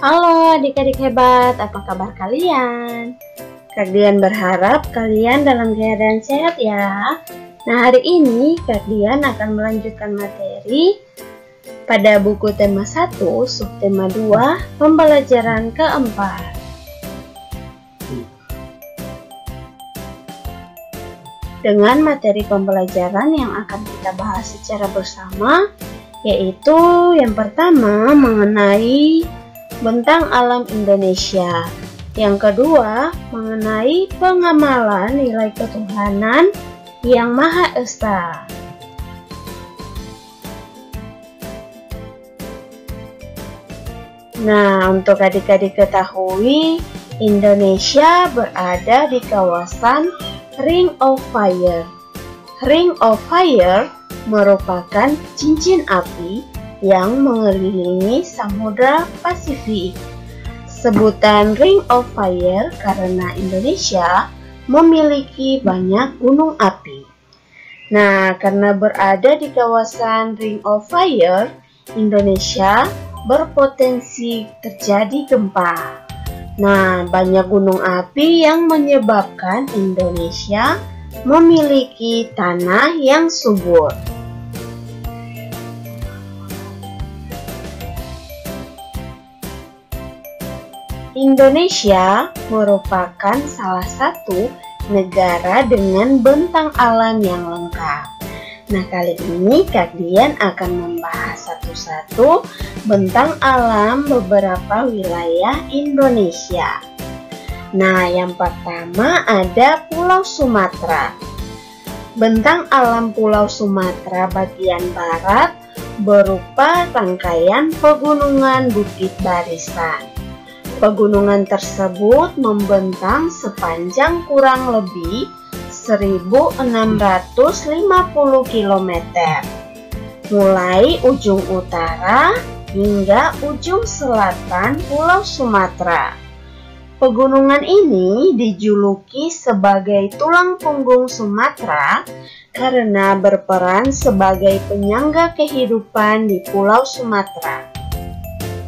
Halo adik-adik hebat, apa kabar kalian? Kak Dian berharap kalian dalam keadaan sehat ya. Nah, hari ini Kak Dian akan melanjutkan materi pada buku tema 1, subtema 2, pembelajaran keempat. Dengan materi pembelajaran yang akan kita bahas secara bersama, yaitu yang pertama mengenai bentang alam Indonesia. Yang kedua, mengenai pengamalan nilai ketuhanan yang Maha Esa. Nah, untuk adik-adik ketahui, Indonesia berada di kawasan Ring of Fire. Ring of Fire merupakan cincin api yang mengelilingi Samudra Pasifik. Sebutan Ring of Fire karena Indonesia memiliki banyak gunung api. Nah, karena berada di kawasan Ring of Fire, Indonesia berpotensi terjadi gempa. Nah, banyak gunung api yang menyebabkan Indonesia memiliki tanah yang subur. Indonesia merupakan salah satu negara dengan bentang alam yang lengkap. Nah, kali ini Kak Dian akan membahas satu-satu bentang alam beberapa wilayah Indonesia. Nah, yang pertama ada Pulau Sumatera. Bentang alam Pulau Sumatera bagian barat berupa rangkaian pegunungan Bukit Barisan. Pegunungan tersebut membentang sepanjang kurang lebih 1.650 km, mulai ujung utara hingga ujung selatan Pulau Sumatera. Pegunungan ini dijuluki sebagai tulang punggung Sumatera karena berperan sebagai penyangga kehidupan di Pulau Sumatera.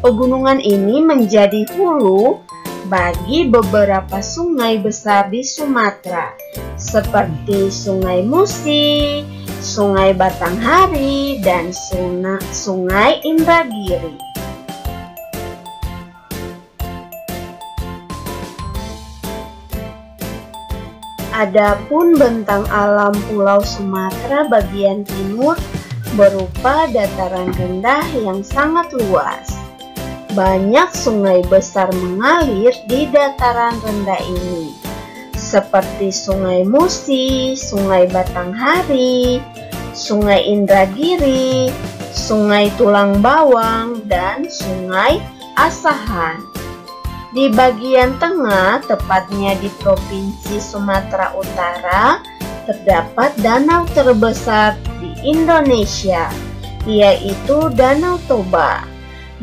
Pegunungan ini menjadi hulu bagi beberapa sungai besar di Sumatera, seperti Sungai Musi, Sungai Batanghari, dan Sungai Indragiri. Adapun bentang alam Pulau Sumatera bagian timur berupa dataran rendah yang sangat luas. Banyak sungai besar mengalir di dataran rendah ini, seperti Sungai Musi, Sungai Batanghari, Sungai Indragiri, Sungai Tulang Bawang, dan Sungai Asahan. Di bagian tengah, tepatnya di Provinsi Sumatera Utara, terdapat danau terbesar di Indonesia, yaitu Danau Toba.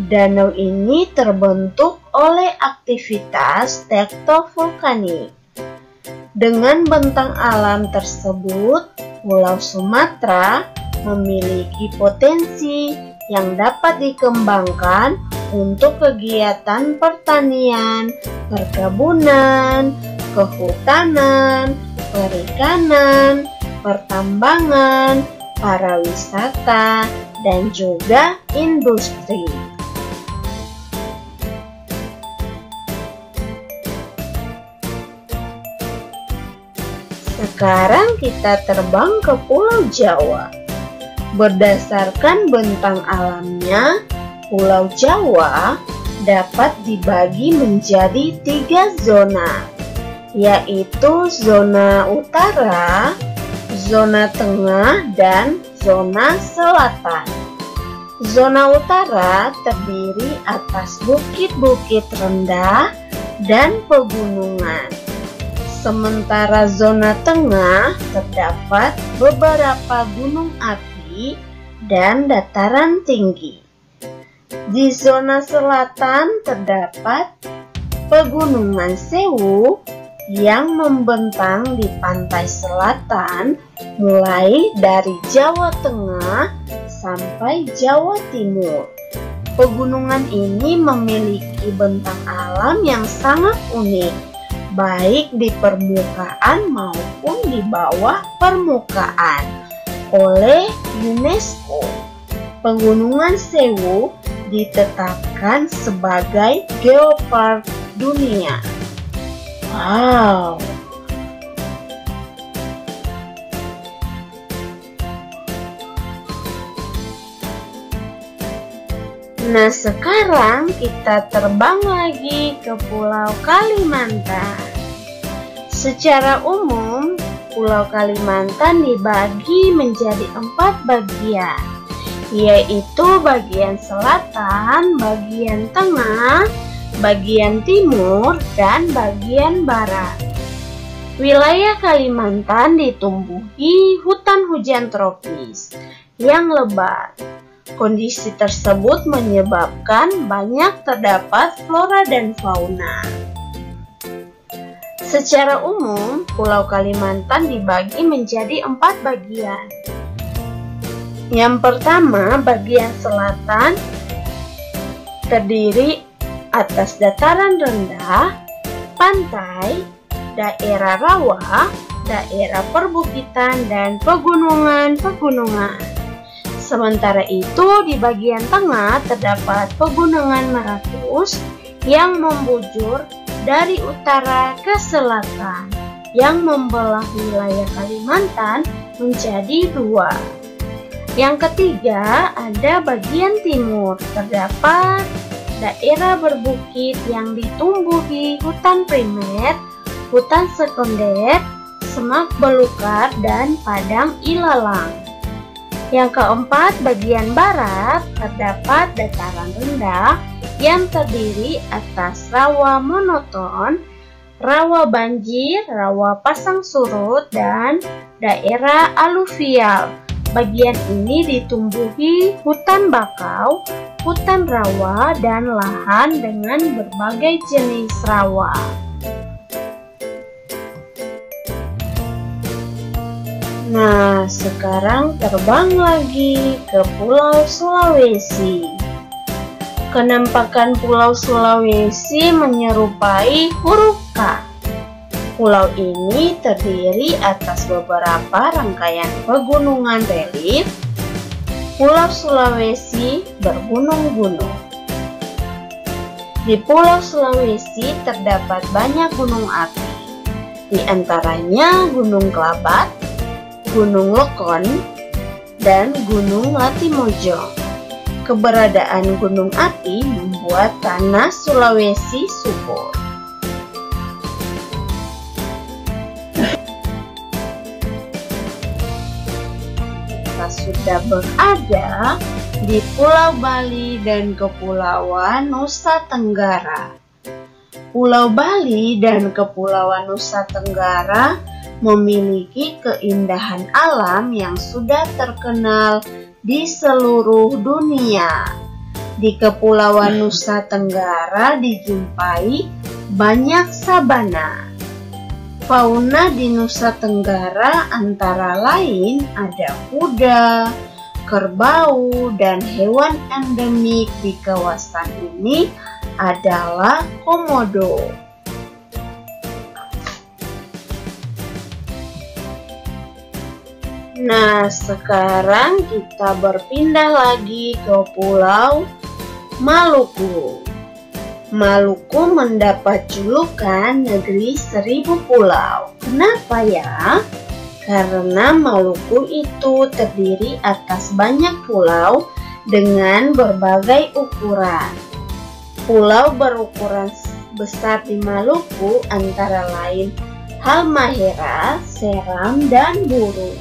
Danau ini terbentuk oleh aktivitas tektovulkanik. Dengan bentang alam tersebut, Pulau Sumatera memiliki potensi yang dapat dikembangkan untuk kegiatan pertanian, perkebunan, kehutanan, perikanan, pertambangan, pariwisata, dan juga industri. Sekarang kita terbang ke Pulau Jawa. Berdasarkan bentang alamnya, Pulau Jawa dapat dibagi menjadi 3 zona, yaitu zona utara, zona tengah, dan zona selatan. Zona utara terdiri atas bukit-bukit rendah dan pegunungan. Sementara zona tengah terdapat beberapa gunung api dan dataran tinggi. Di zona selatan terdapat Pegunungan Sewu yang membentang di pantai selatan mulai dari Jawa Tengah sampai Jawa Timur. Pegunungan ini memiliki bentang alam yang sangat unik, baik di permukaan maupun di bawah permukaan oleh UNESCO. Pegunungan Sewu ditetapkan sebagai geopark dunia. Wow! Nah, sekarang kita terbang lagi ke Pulau Kalimantan. Secara umum, Pulau Kalimantan dibagi menjadi 4 bagian, yaitu bagian selatan, bagian tengah, bagian timur, dan bagian barat. Wilayah Kalimantan ditumbuhi hutan hujan tropis yang lebat. Kondisi tersebut menyebabkan banyak terdapat flora dan fauna. Secara umum, Pulau Kalimantan dibagi menjadi 4 bagian. Yang pertama, bagian selatan terdiri atas dataran rendah, pantai, daerah rawa, daerah perbukitan, dan pegunungan-pegunungan. Sementara itu, di bagian tengah terdapat pegunungan Meratus yang membujur dari utara ke selatan, yang membelah wilayah Kalimantan menjadi 2. Yang ketiga, ada bagian timur, terdapat daerah berbukit yang ditumbuhi hutan primer, hutan sekunder, semak belukar, dan padang ilalang. Yang keempat, bagian barat, terdapat dataran rendah yang terdiri atas rawa monoton, rawa banjir, rawa pasang surut, dan daerah aluvial. Bagian ini ditumbuhi hutan bakau, hutan rawa, dan lahan dengan berbagai jenis rawa. Nah, sekarang terbang lagi ke Pulau Sulawesi. Kenampakan Pulau Sulawesi menyerupai huruf K. Pulau ini terdiri atas beberapa rangkaian pegunungan relief. Pulau Sulawesi bergunung-gunung. Di Pulau Sulawesi terdapat banyak gunung api, di antaranya Gunung Kelabat, Gunung Lokon, dan Gunung Latimojong. Keberadaan gunung api membuat tanah Sulawesi subur. Sudah berada di Pulau Bali dan Kepulauan Nusa Tenggara. Pulau Bali dan Kepulauan Nusa Tenggara memiliki keindahan alam yang sudah terkenal di seluruh dunia. Di Kepulauan Nusa Tenggara dijumpai banyak sabana. Fauna di Nusa Tenggara antara lain ada kuda, kerbau, dan hewan endemik di kawasan ini adalah komodo. Nah, sekarang kita berpindah lagi ke Pulau Maluku. Maluku mendapat julukan negeri 1000 pulau. Kenapa ya? Karena Maluku itu terdiri atas banyak pulau dengan berbagai ukuran. Pulau berukuran besar di Maluku antara lain Halmahera, Seram, dan Buru.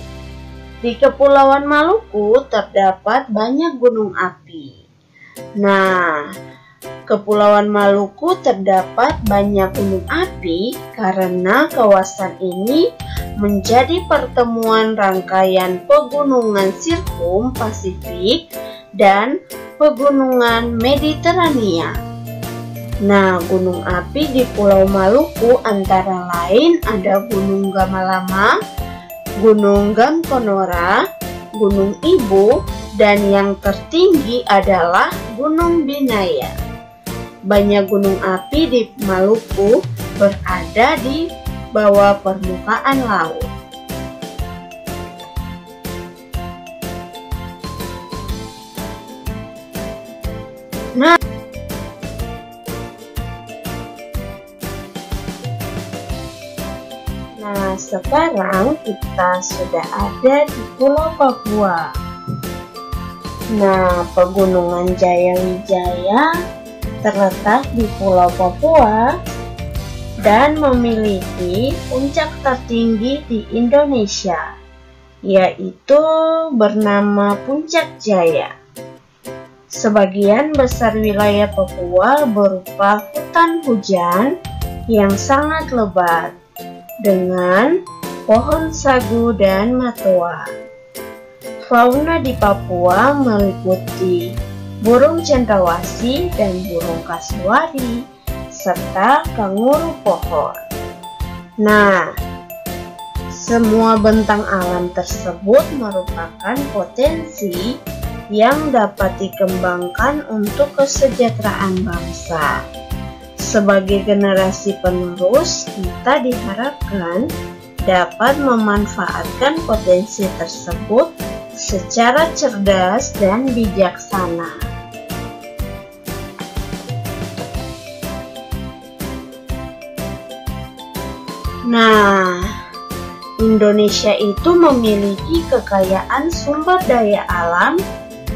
Di Kepulauan Maluku terdapat banyak gunung api. Nah, Kepulauan Maluku terdapat banyak gunung api karena kawasan ini menjadi pertemuan rangkaian pegunungan Sirkum Pasifik dan pegunungan Mediterania. Nah, gunung api di Pulau Maluku antara lain ada Gunung Gamalama, Gunung Gamkonora, Gunung Ibu, dan yang tertinggi adalah Gunung Binaya. Banyak gunung api di Maluku berada di bawah permukaan laut. Nah, sekarang kita sudah ada di Pulau Papua. Nah, Pegunungan Jayawijaya terletak di Pulau Papua dan memiliki puncak tertinggi di Indonesia, yaitu bernama Puncak Jaya. Sebagian besar wilayah Papua berupa hutan hujan yang sangat lebat dengan pohon sagu dan matoa. Fauna di Papua meliputi burung cendrawasih dan burung kasuari, serta kanguru pohon. Nah, semua bentang alam tersebut merupakan potensi yang dapat dikembangkan untuk kesejahteraan bangsa. Sebagai generasi penerus, kita diharapkan dapat memanfaatkan potensi tersebut secara cerdas dan bijaksana. Nah, Indonesia itu memiliki kekayaan sumber daya alam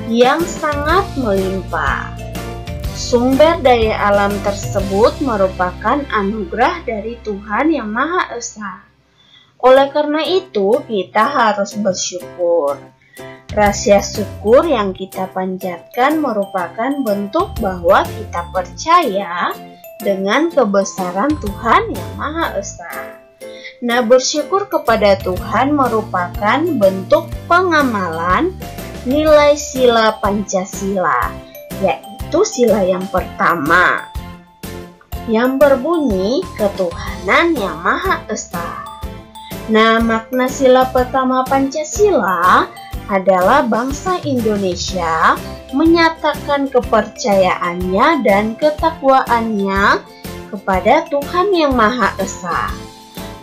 yang sangat melimpah. Sumber daya alam tersebut merupakan anugerah dari Tuhan Yang Maha Esa. Oleh karena itu, kita harus bersyukur. Rasa syukur yang kita panjatkan merupakan bentuk bahwa kita percaya dengan kebesaran Tuhan Yang Maha Esa. Nah, bersyukur kepada Tuhan merupakan bentuk pengamalan nilai sila Pancasila, yaitu sila yang pertama, yang berbunyi ketuhanan Yang Maha Esa. Nah, makna sila pertama Pancasila adalah bangsa Indonesia menyatakan kepercayaannya dan ketakwaannya kepada Tuhan Yang Maha Esa.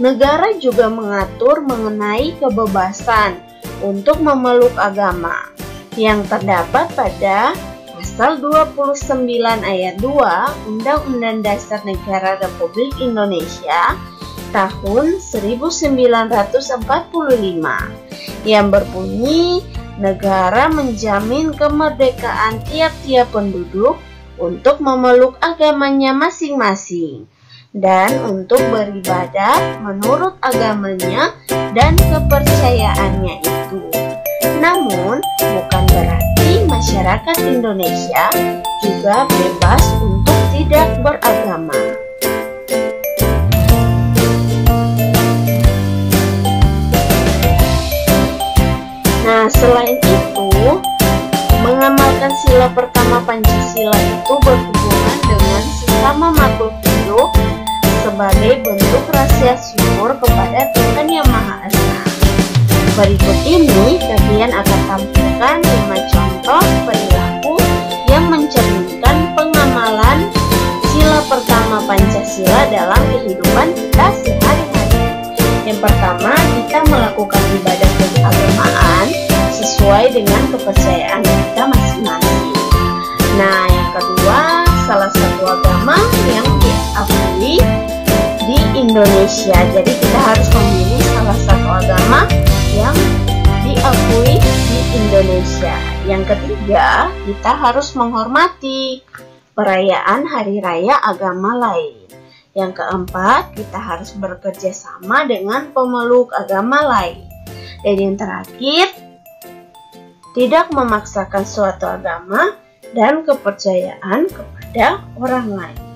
Negara juga mengatur mengenai kebebasan untuk memeluk agama yang terdapat pada Pasal 29 ayat 2 Undang-Undang Dasar Negara Republik Indonesia tahun 1945 yang berbunyi, negara menjamin kemerdekaan tiap-tiap penduduk untuk memeluk agamanya masing-masing dan untuk beribadah menurut agamanya dan kepercayaannya itu. Namun, bukan berarti masyarakat Indonesia juga bebas untuk tidak beragama. Nah, selain itu, mengamalkan sila pertama Pancasila itu berhubungan dengan sesama makhluk hidup sebagai bentuk rasa syukur kepada Tuhan Yang Maha Esa. Berikut ini kalian akan tampilkan 5 contoh perilaku yang mencerminkan pengamalan sila pertama Pancasila dalam kehidupan kita sehari-hari. Yang pertama, kita melakukan ibadah keagamaan sesuai dengan kepercayaan kita masing-masing. Nah, yang kedua, salah satu agama yang diakui di Indonesia. Jadi kita harus memilih salah satu agama yang diakui di Indonesia. Yang ketiga, kita harus menghormati perayaan hari raya agama lain. Yang keempat, kita harus bekerja sama dengan pemeluk agama lain. Dan yang terakhir, tidak memaksakan suatu agama dan kepercayaan kepada orang lain.